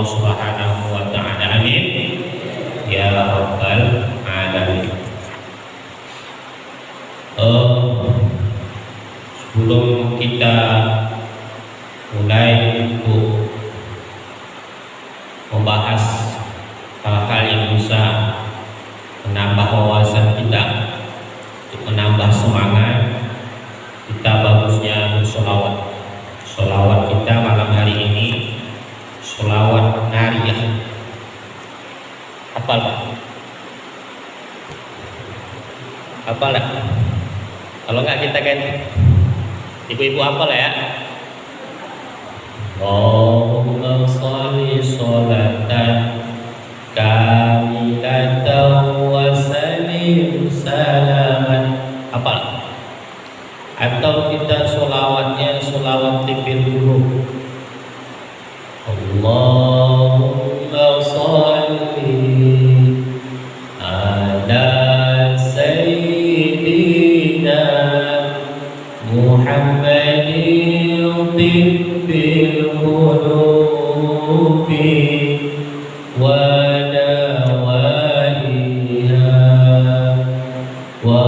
Subhanahu wa ta'ala. Amin ya rabbal alamin. Sebelum kita mulai untuk membahas hal-hal yang bisa menambah wawasan kita, untuk menambah semangat kita, bagusnya bersolawat. Solawat kita malam hari ini solawat nariyah. Hafal Pak? Hafal lah. Kalau nggak kita ganti. Ibu-ibu hafal ya. Allahumma sholli sholatan kamilatan wa sallim salaman. Hafal? Atau kita solawatnya solawat tipil dulu. Allahumma sholli ala sayyidina Muhammadin tibbil qulubi wa dawaiha wa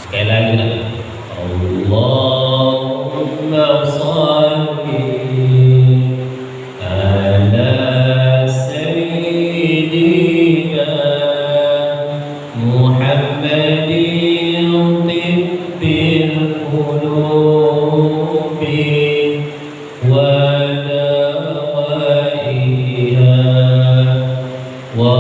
sekali lagi lah. Allahumma sholli ala sayyidina Muhammadin tibbil qulubi wa dawaiha wa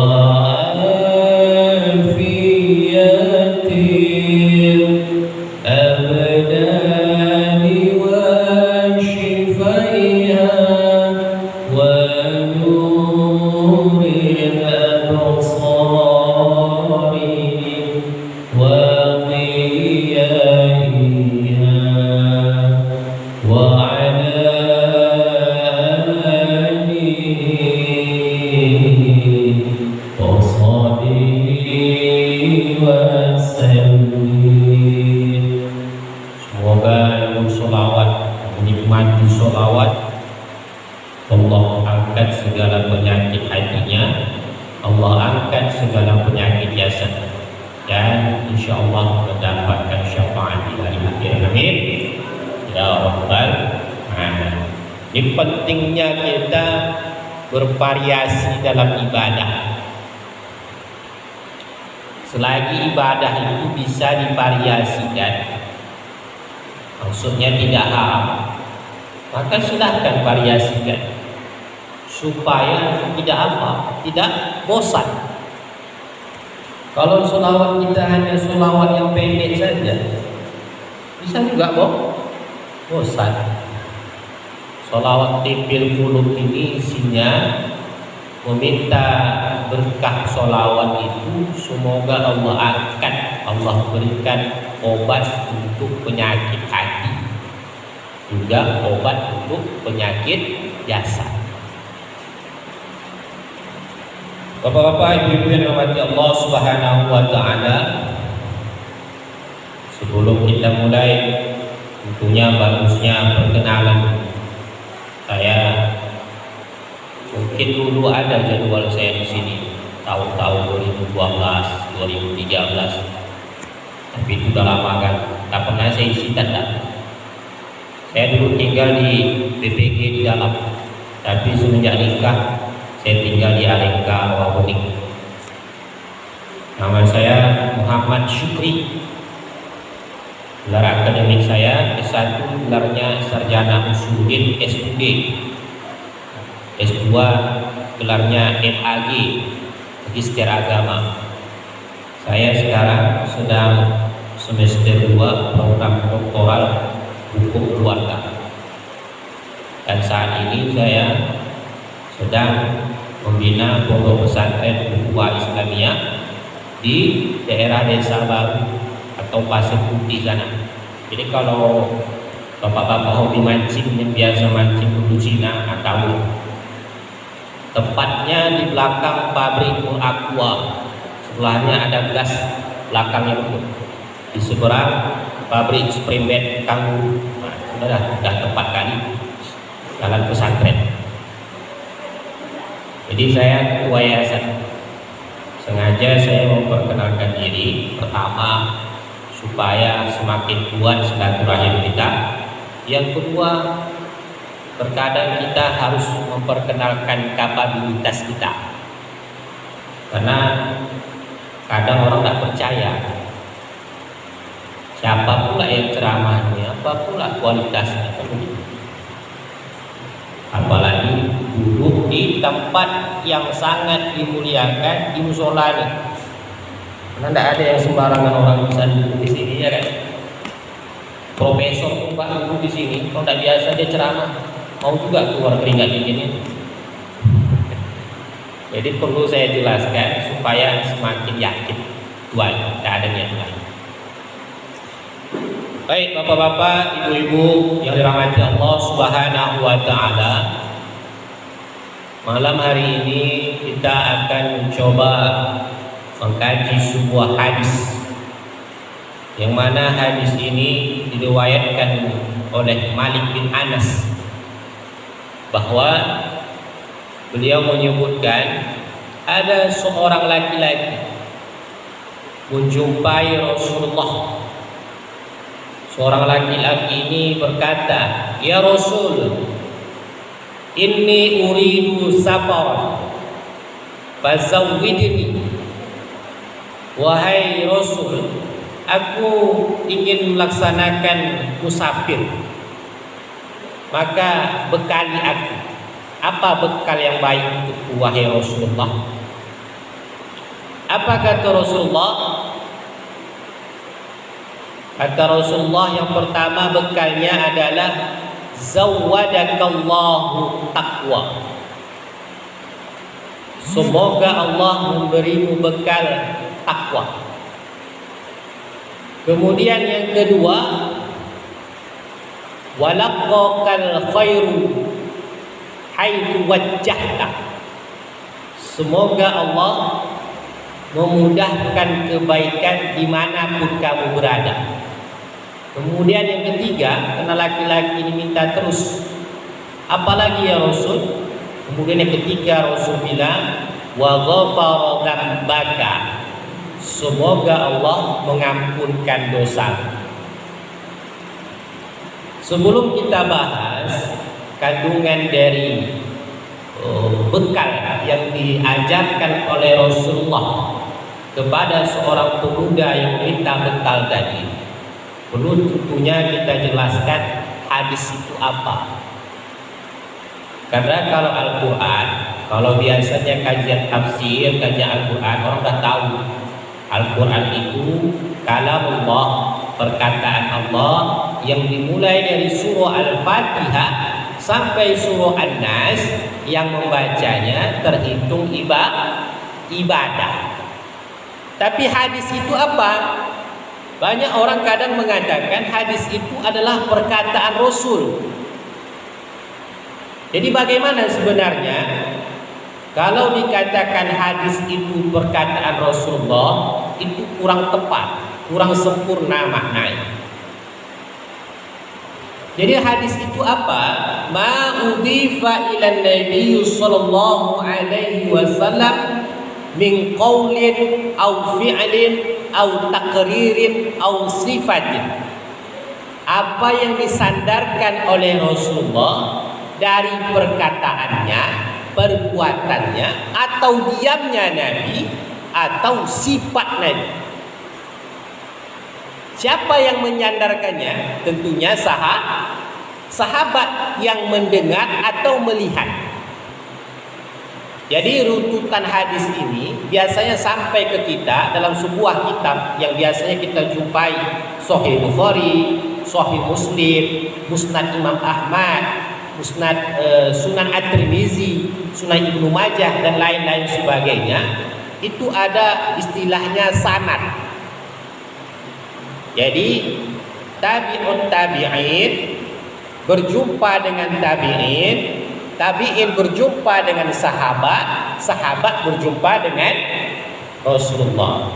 menikmati sholawat, Allah angkat segala penyakit hatinya, Allah angkat segala penyakit jasad, dan insya Allah mendapatkan syafaat di hari akhir. Amin ya rabbal alamin. Ini pentingnya kita bervariasi dalam ibadah. Selagi ibadah itu bisa divariasikan, maksudnya tidak haram, maka silahkan variasikan supaya tidak apa, tidak bosan. Kalau sholawat kita hanya sholawat yang pendek saja, bisa juga bosan. Sholawat tipil qulub ini isinya meminta berkah sholawat itu, semoga Allah angkat, Allah berikan obat untuk penyakit hati, juga obat untuk penyakit jasad. Bapak-bapak, ibu-ibu yang dirahmati Allah Subhanahu wa ta'ala, sebelum kita mulai, tentunya bagusnya perkenalan. Saya mungkin dulu ada jadwal saya di sini tahun-tahun 2012, 2013, tapi itu udah lama kan, tak pernah saya isi tanda. Saya dulu tinggal di BPG di dalam, tapi semenjak nikah saya tinggal di Alengka, Rawabening. Nama saya Muhammad Syukri. Gelar akademik saya S1 gelarnya Sarjana Usuluddin S.Ud. S2 gelarnya MAG Magister Agama. Saya sekarang sedang semester 2 program doktoral hukum keluarga. Dan saat ini saya sedang membina pondok pesantren Ukhuwah Islamiyah di daerah Desa Baru atau Pasir Putih sana. Jadi kalau bapak-bapak hobi mancing yang biasa mancing bulu Cina atau tepatnya di belakang pabrik Aqua, sebelahnya ada gas belakangnya itu, di seberang pabrik spray bed Kanguru. Nah, sudah tepat kali jalan pesantren. Jadi saya ketua yayasan. Sengaja saya memperkenalkan diri pertama supaya semakin kuat silaturahim kita. Yang kedua, terkadang kita harus memperkenalkan kapabilitas kita, karena kadang orang tak percaya siapa pula yang ceramahnya, apa pula kualitasnya. Apalagi duduk di tempat yang sangat dimuliakan, di musola nih. Karena tidak ada yang sembarangan orang bisa duduk di sini, ya kan? Profesor pun Pak duduk di sini, kalau tidak biasa dia ceramah, mau juga keluar keringat begini. Jadi perlu saya jelaskan supaya semakin yakin Tuhan, tidak ada niat lain. Baik bapak-bapak, ibu-ibu yang dirahmati Allah Subhanahu wa Ta'ala, malam hari ini kita akan mencoba mengkaji sebuah hadis, yang mana hadis ini diriwayatkan oleh Malik bin Anas, bahwa beliau menyebutkan ada seorang laki-laki menjumpai Rasulullah. Seorang laki-laki ini berkata, "Ya Rasul, inni uridu safar, fazawwidni." Wahai Rasul, aku ingin melaksanakan musafir, maka bekali aku. Apa bekal yang baik untukku, wahai Rasulullah? Apa kata Rasulullah? Kata Rasulullah, yang pertama bekalnya adalah zawwadakallahu taqwa. Semoga Allah memberimu bekal takwa. Kemudian yang kedua, walaqakal khairu haitsu wajjahta. Semoga Allah memudahkan kebaikan dimanapun kamu berada. Kemudian yang ketiga, karena laki-laki ini minta terus, apalagi ya Rasul? Kemudian yang ketiga Rasul bilang, wa ghafara dzambaka. Semoga Allah mengampunkan dosa. Sebelum kita bahas kandungan dari bekal yang diajarkan oleh Rasulullah kepada seorang pemuda yang minta bekal tadi, perlu tentunya kita jelaskan hadis itu apa. Karena kalau Al-Quran, kalau biasanya kajian tafsir, kajian Al-Quran, orang dah tahu Al-Quran itu kalam Allah, perkataan Allah yang dimulai dari surah Al-Fatihah sampai surah An-Nas, yang membacanya terhitung ibadah. Tapi hadis itu apa? Banyak orang kadang mengatakan hadis itu adalah perkataan Rasul. Jadi bagaimana sebenarnya? Kalau dikatakan hadis itu perkataan Rasulullah, itu kurang tepat, kurang sempurna maknanya. Jadi hadis itu apa? Ma udhifa ila Nabi sallallahu alaihi wasallam min qaulin aw fi'lin aw taqririn aw sifatin. Apa yang disandarkan oleh Rasulullah dari perkataannya, perbuatannya, atau diamnya Nabi, atau sifat Nabi. Siapa yang menyandarkannya? Tentunya sahabat yang mendengar atau melihat. Jadi runtutan hadis ini biasanya sampai ke kita dalam sebuah kitab yang biasanya kita jumpai Sahih Bukhari, Sahih Muslim, Musnad Imam Ahmad, Musnad Sunan At-Tirmizi, Sunan Ibnu Majah dan lain-lain sebagainya. Itu ada istilahnya sanad. Jadi tabi'ut tabi'in berjumpa dengan tabi'in, tabi'in berjumpa dengan sahabat, sahabat berjumpa dengan Rasulullah.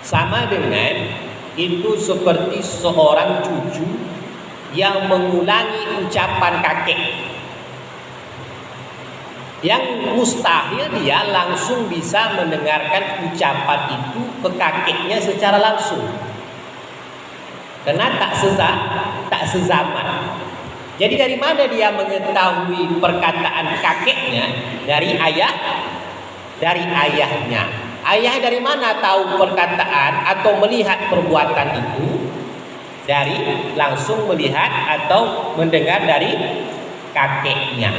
Sama dengan itu seperti seorang cucu yang mengulangi ucapan kakek, yang mustahil dia langsung bisa mendengarkan ucapan itu ke kakeknya secara langsung, karena tak sezaman. Jadi dari mana dia mengetahui perkataan kakeknya? Dari ayahnya. Ayah dari mana tahu perkataan atau melihat perbuatan itu? Dari langsung melihat atau mendengar dari kakeknya.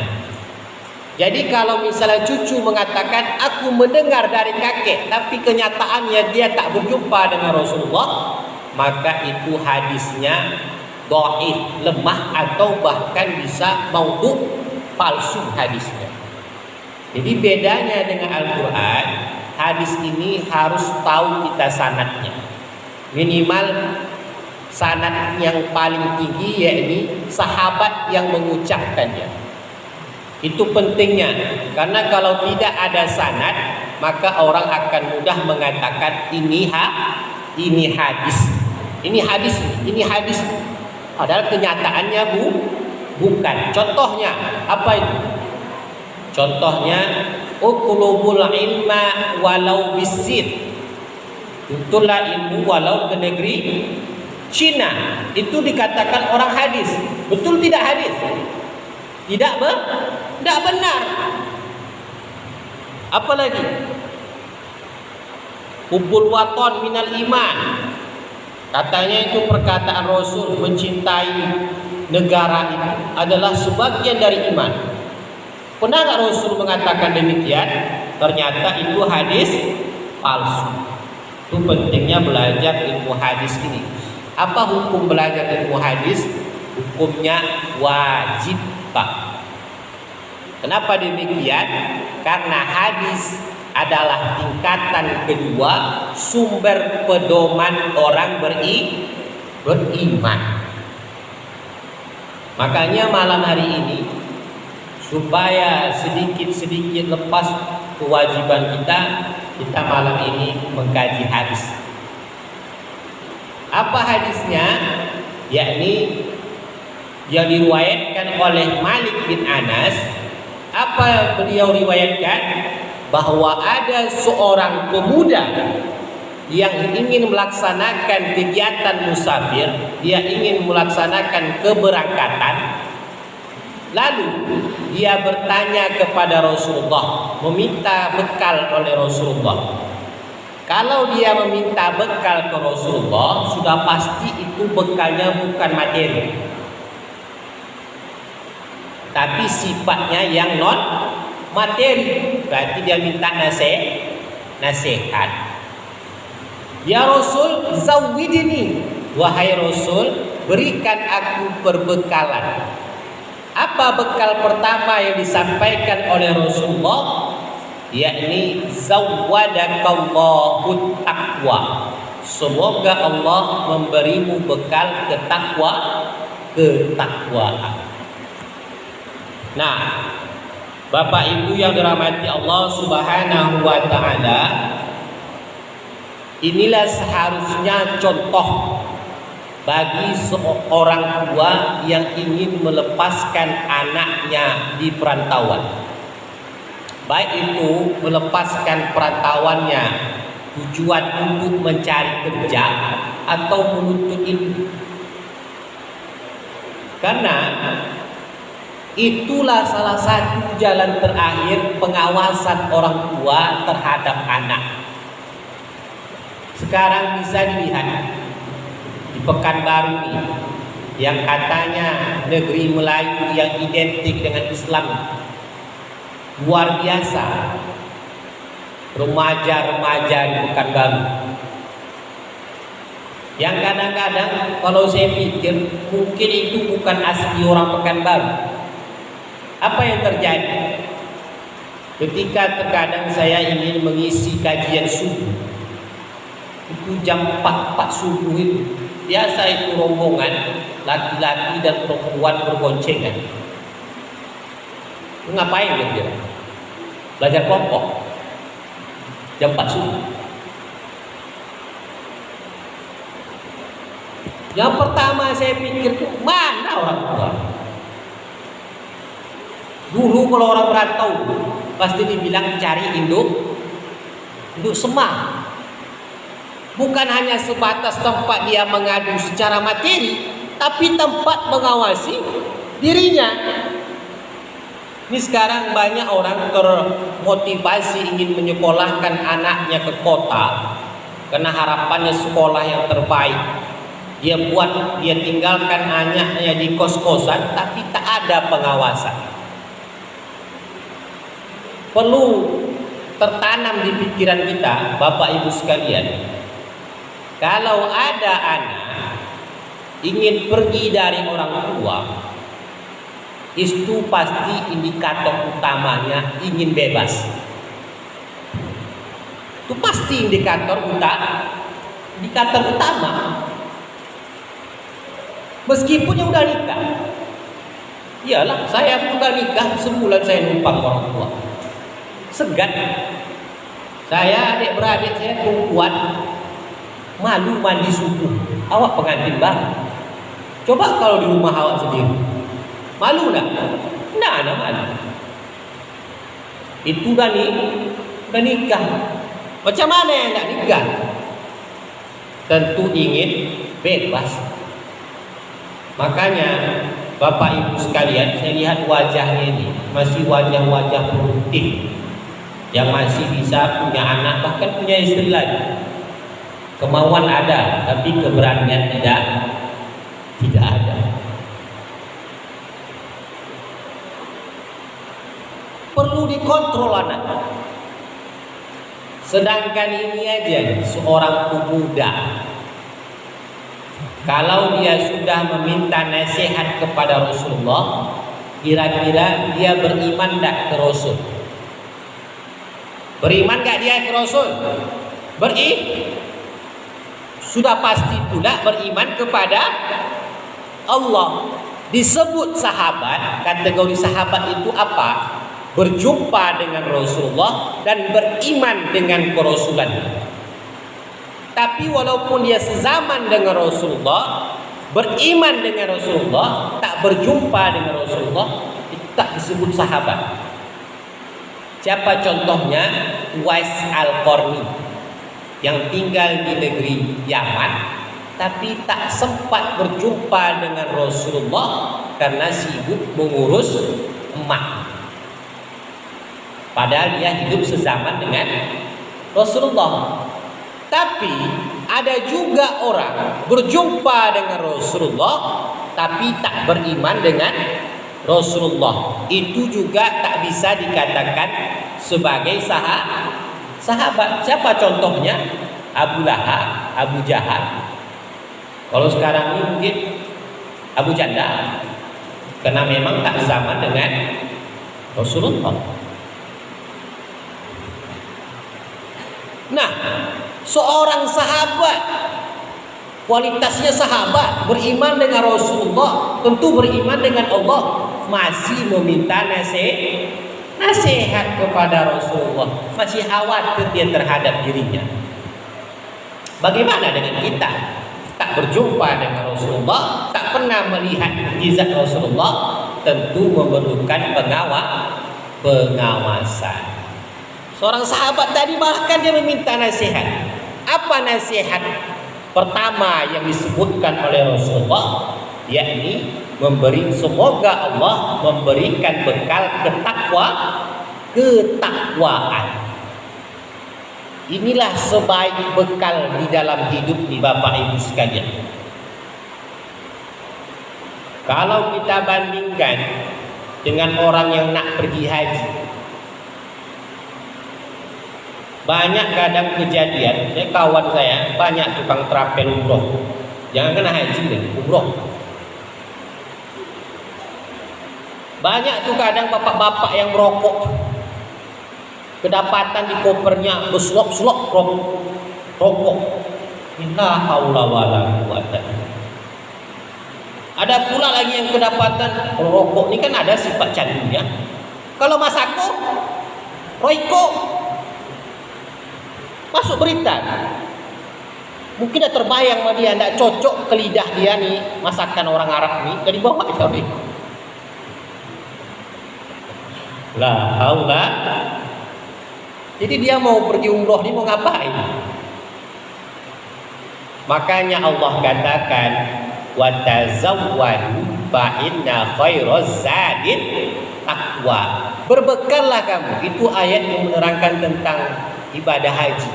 Jadi kalau misalnya cucu mengatakan aku mendengar dari kakek, tapi kenyataannya dia tak berjumpa dengan Rasulullah, maka itu hadisnya dhaif, lemah, atau bahkan bisa maudhu, palsu hadisnya. Jadi bedanya dengan Al-Quran, hadis ini harus tahu kita sanadnya. Minimal sanad yang paling tinggi, yakni sahabat yang mengucapkannya. Itu pentingnya, karena kalau tidak ada sanad, maka orang akan mudah mengatakan ini hadis, ini hadis. Padahal kenyataannya bukan. Contohnya apa itu? Contohnya utlubul ilma walau bisit. Tutullah ilmu walau ke negeri Cina. Itu dikatakan orang hadis. Betul tidak hadis? Tidak benar. Apalagi hubbul waton minal iman. Katanya itu perkataan Rasul, mencintai negara itu adalah sebagian dari iman. Pernah nggak Rasul mengatakan demikian? Ternyata itu hadis palsu. Itu pentingnya belajar ilmu hadis ini. Apa hukum belajar ilmu hadis? Hukumnya wajib, Pak. Kenapa demikian? Karena hadis adalah tingkatan kedua sumber pedoman orang beriman. Makanya malam hari ini, supaya sedikit-sedikit lepas kewajiban kita malam ini mengkaji hadis. Apa hadisnya? Yakni yang diriwayatkan oleh Malik bin Anas. Apa beliau riwayatkan? Bahwa ada seorang pemuda yang ingin melaksanakan kegiatan musafir, dia ingin melaksanakan keberangkatan. Lalu dia bertanya kepada Rasulullah, meminta bekal oleh Rasulullah. Kalau dia meminta bekal ke Rasulullah, sudah pasti itu bekalnya bukan materi, tapi sifatnya yang non materi. Berarti dia minta nasihat. Ya Rasul, zawidini, wahai Rasul, berikan aku perbekalan. Apa bekal pertama yang disampaikan oleh Rasulullah? Yakni zawwadakallahu taqwa. Semoga Allah memberimu bekal ketakwaan. Nah, Bapak Ibu yang dirahmati Allah Subhanahu wa taala, inilah seharusnya contoh bagi seorang tua yang ingin melepaskan anaknya di perantauan. Baik itu melepaskan perantauannya tujuan untuk mencari kerja atau menuntut ilmu. Karena itulah salah satu jalan terakhir pengawasan orang tua terhadap anak. Sekarang bisa dilihat di Pekanbaru ini, yang katanya negeri Melayu yang identik dengan Islam. luar biasa. Remaja-remaja di Pekanbaru yang kadang-kadang kalau saya pikir mungkin itu bukan asli orang Pekanbaru. Apa yang terjadi ketika terkadang saya ingin mengisi kajian subuh, itu jam 4 subuh itu biasa itu rombongan laki-laki dan perempuan berboncengan. Ngapain dia? Belajar kelompok jam 4 subuh. Yang pertama saya pikir tuh mana orang tua? Dulu kalau orang merantau pasti dibilang cari induk semang. Bukan hanya sebatas tempat dia mengadu secara materi, tapi tempat mengawasi dirinya. Ini sekarang banyak orang termotivasi ingin menyekolahkan anaknya ke kota karena harapannya sekolah yang terbaik. Dia tinggalkan anaknya di kos-kosan tapi tak ada pengawasan. Perlu tertanam di pikiran kita, Bapak Ibu sekalian, kalau ada anak ingin pergi dari orang tua, itu pasti indikator utamanya ingin bebas. Itu pasti indikator utama. Meskipun yang udah nikah. Iyalah, saya udah nikah sebulan saya numpang orang tua. Segan. Saya adik-beradik saya perempuan malu mandi subuh. Awak pengantin baru. Coba kalau di rumah awak sendiri. Malu enggak? Enggak malu. Itu udah nikah. Macam mana yang enggak nikah? Tentu ingin bebas. Makanya Bapak Ibu sekalian, saya lihat wajahnya ini masih wajah-wajah produktif yang masih bisa punya anak, bahkan punya istri lagi. Kemauan ada, tapi keberanian tidak ada. Perlu dikontrol anak. Sedangkan ini aja seorang pemuda, kalau dia sudah meminta nasihat kepada Rasulullah, kira-kira dia beriman tak ke Rasul? Beriman gak dia ke Rasul? Sudah pasti pula beriman kepada Allah. Disebut sahabat, kategori sahabat itu apa? Berjumpa dengan Rasulullah dan beriman dengan kerasulan. Tapi walaupun dia sezaman dengan Rasulullah, beriman dengan Rasulullah, tak berjumpa dengan Rasulullah, itu tak disebut sahabat. Siapa contohnya? Uwais Al-Qarni yang tinggal di negeri Yaman, tapi tak sempat berjumpa dengan Rasulullah karena sibuk mengurus emak. Padahal dia hidup sezaman dengan Rasulullah. Tapi ada juga orang berjumpa dengan Rasulullah tapi tak beriman dengan Rasulullah. Itu juga tak bisa dikatakan sebagai sahabat. Siapa contohnya? Abu Lahab, Abu Jahal. Kalau sekarang ini mungkin Abu Janda, karena memang tak zaman dengan Rasulullah. Nah, seorang sahabat, kualitasnya sahabat, beriman dengan Rasulullah, tentu beriman dengan Allah, masih meminta nasihat kepada Rasulullah, masih khawatir dia terhadap dirinya. Bagaimana dengan kita? Tak berjumpa dengan Rasulullah, tak pernah melihat mukjizat Rasulullah, tentu memerlukan pengawasan. Seorang sahabat tadi bahkan dia meminta nasihat. Apa nasihat pertama yang disebutkan oleh Rasulullah? Yakni semoga Allah memberikan bekal ketakwaan. Inilah sebaik bekal di dalam hidup di Bapak Ibu sekalian. Kalau kita bandingkan dengan orang yang nak pergi haji, Banyak kadang kejadian, kawan saya banyak tukang trapel umroh. Jangan kena haji deh, umroh. Banyak tuh kadang bapak-bapak yang merokok, kedapatan di kopernya berselop-selop rokok. La haula wala quwata. Ada pula lagi yang kedapatan rokok ini kan ada sifat candunya. Kalau Masako, Royco masuk berita. Mungkin dah terbayang sama dia, tidak cocok ke lidah dia nih masakan orang Arab nih, jadi bawa ke Royco. La haula. Jadi dia mau pergi umroh, dia mau ngapain? Makanya Allah katakan wa tazawwadu fa inna khairaz zadit taqwa. Berbekallah kamu. Itu ayat yang menerangkan tentang ibadah haji.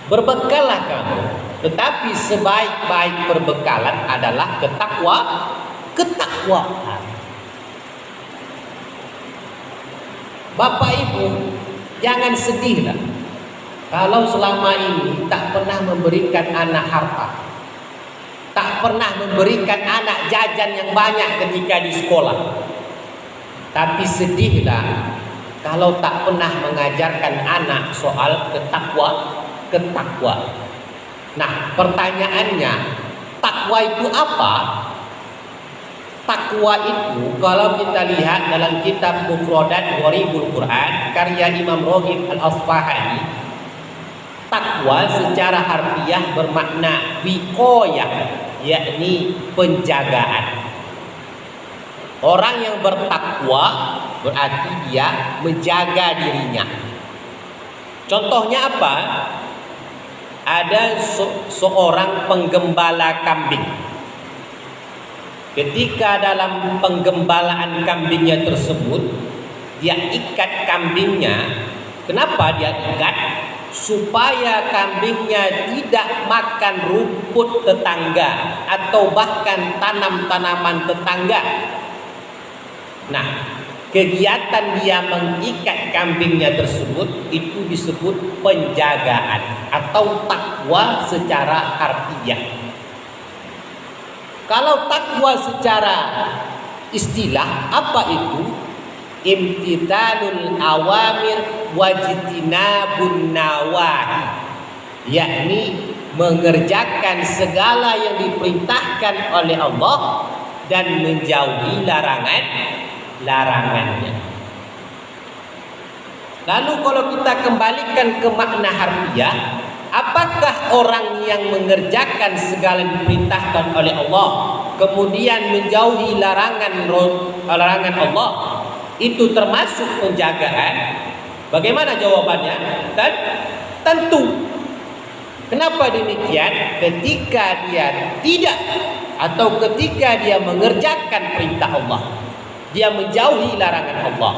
Berbekallah kamu. Tetapi sebaik-baik perbekalan adalah ketakwaan. Bapak Ibu, jangan sedihlah kalau selama ini tak pernah memberikan anak harta, tak pernah memberikan anak jajan yang banyak ketika di sekolah. Tapi sedihlah kalau tak pernah mengajarkan anak soal ketakwaan. Nah, pertanyaannya, takwa itu apa? Takwa itu kalau kita lihat dalam kitab Mufradat Gharibul Quran karya Imam Raghib Al-Asfahani, takwa secara harfiah bermakna wiqayah, yakni penjagaan. Orang yang bertakwa berarti dia menjaga dirinya. Contohnya apa? Ada seorang penggembala kambing. Ketika dalam penggembalaan kambingnya tersebut, dia ikat kambingnya. Kenapa dia ikat? Supaya kambingnya tidak makan rumput tetangga atau bahkan tanam-tanaman tetangga. Nah, kegiatan dia mengikat kambingnya tersebut itu disebut penjagaan atau takwa secara harfiah. Kalau takwa secara istilah apa itu? Imtithalul awamir wajtinabun nawahi, yakni mengerjakan segala yang diperintahkan oleh Allah dan menjauhi larangannya. Lalu kalau kita kembalikan ke makna harfiah, apakah orang yang mengerjakan segala yang diperintahkan oleh Allah kemudian menjauhi larangan Allah itu termasuk penjagaan? Bagaimana jawabannya? Dan tentu. Kenapa demikian? Ketika dia tidak atau ketika dia mengerjakan perintah Allah, dia menjauhi larangan Allah,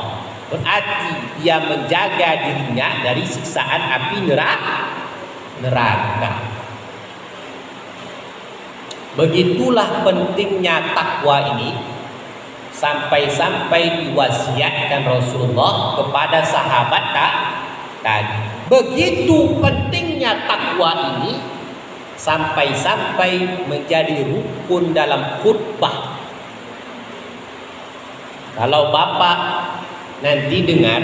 berarti dia menjaga dirinya dari siksaan api neraka. Begitulah pentingnya takwa ini, sampai-sampai diwasiatkan Rasulullah kepada sahabat tadi. Begitu pentingnya takwa ini sampai-sampai menjadi rukun dalam khutbah. Kalau Bapak nanti dengar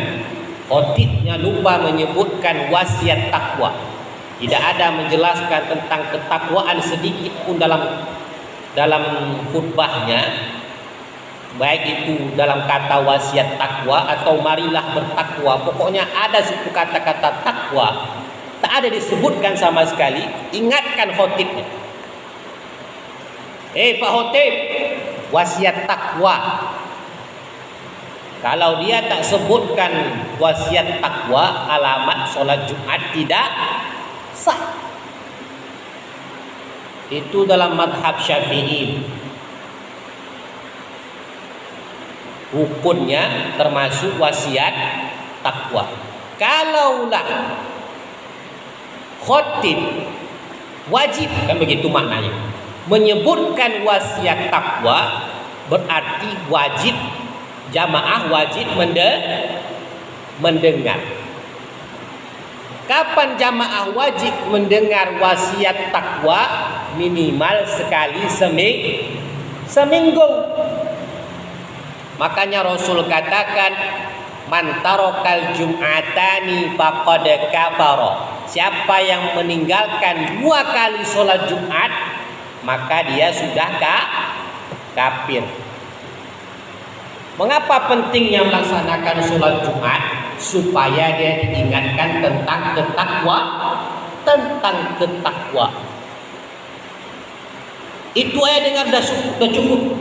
khotibnya lupa menyebutkan wasiat takwa, tidak ada menjelaskan tentang ketakwaan sedikit pun dalam khutbahnya, baik itu dalam kata wasiat takwa atau marilah bertakwa, pokoknya ada suku kata-kata takwa tak ada disebutkan sama sekali. Ingatkan khotibnya, Pak khotib, wasiat takwa. Kalau dia tak sebutkan wasiat takwa, alamat sholat Jumat tidak sah. Itu dalam madhab Syafi'i. Hukumnya termasuk wasiat takwa. Kalaulah khotib wajib, kan begitu maknanya, menyebutkan wasiat takwa, berarti wajib, jamaah wajib mendengar. Kapan jamaah wajib mendengar wasiat takwa? Minimal sekali seminggu. Makanya Rasul katakan, man tarokal jum'atani faqad kafara. Siapa yang meninggalkan 2 kali sholat Jumat, maka dia sudah kafir. Mengapa pentingnya melaksanakan sholat Jumat? Supaya dia diingatkan tentang ketakwa. Itu aja dengar dah cukup.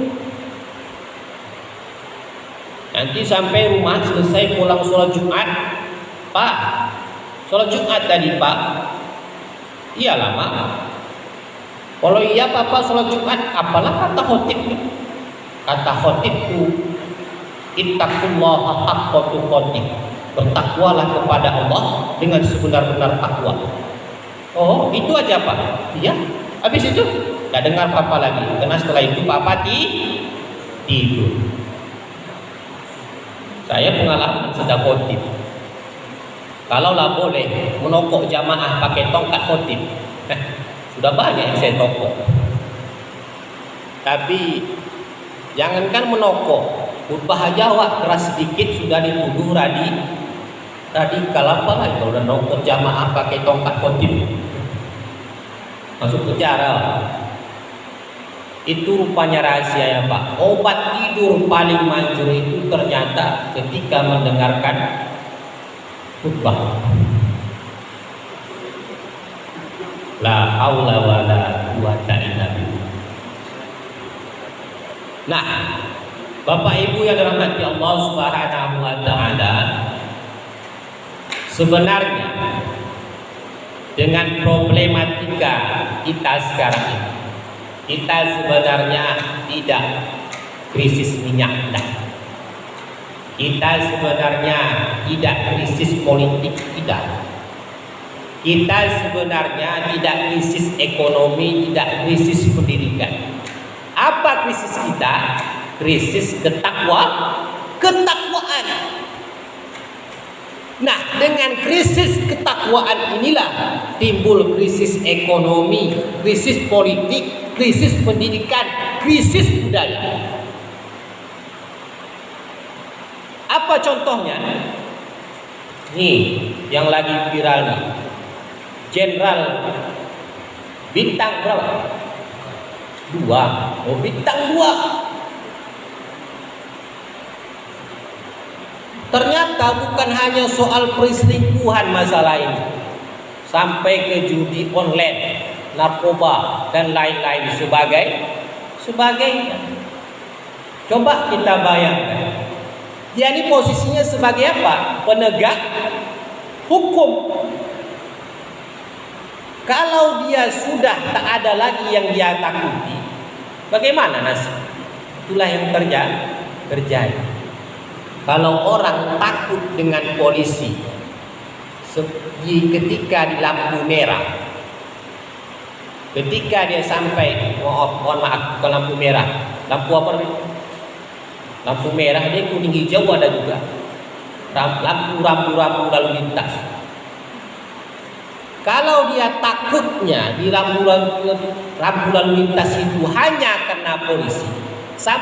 Nanti sampai rumah selesai pulang sholat Jumat, Pak, sholat Jumat tadi Pak, iya lama. Kalau iya Bapak sholat Jumat, apalah kata khotib? Kata khotib itu, ittaqullaha haqqa tuqatih. Bertakwalah kepada Allah dengan sebenar-benar takwa. Oh, itu aja Pak. Iya. Habis itu tidak dengar Papa lagi. Karena setelah itu Papa tidur. Saya pengalaman sudah khotib. Kalaulah boleh menokok jamaah pakai tongkat khotib, sudah banyak yang saya tokok. Tapi jangankan menokok, khutbah aja keras sedikit sudah dituduh radikal apa lagi kalau udah nokok jamaah pakai tongkat khotib, masuk penjara. Itu rupanya rahasia ya Pak. Obat tidur paling manjur itu ternyata ketika mendengarkan khutbah. La haula wala quwata illa billah. Nah, Bapak Ibu yang dirahmati Allah Subhanahu wa taala, sebenarnya dengan problematika kita sekarang ini, kita sebenarnya tidak krisis minyak dah. Kita sebenarnya tidak krisis politik, tidak. Kita sebenarnya tidak krisis ekonomi, tidak krisis pendidikan. Apa krisis kita? Krisis ketakwaan. Nah, dengan krisis ketakwaan inilah timbul krisis ekonomi, krisis politik, krisis pendidikan, krisis budaya. Apa contohnya? Nih, yang lagi viral nih. Jenderal bintang berapa? 2. Oh, bintang 2. Ternyata bukan hanya soal perselingkuhan masalah ini, sampai ke judi online, narkoba dan lain-lain sebagainya. Coba kita bayangkan, dia ini posisinya sebagai apa? Penegak hukum. Kalau dia sudah tak ada lagi yang dia takuti, bagaimana nasib? Itulah yang terjadi. Kalau orang takut dengan polisi ketika di lampu merah, ketika dia sampai, mohon maaf, ke lampu merah, lampu apa namanya? Lampu merah, dia kuning hijau ada juga, rambu lalu lintas. Kalau dia takutnya di rambu lalu lintas itu hanya karena polisi,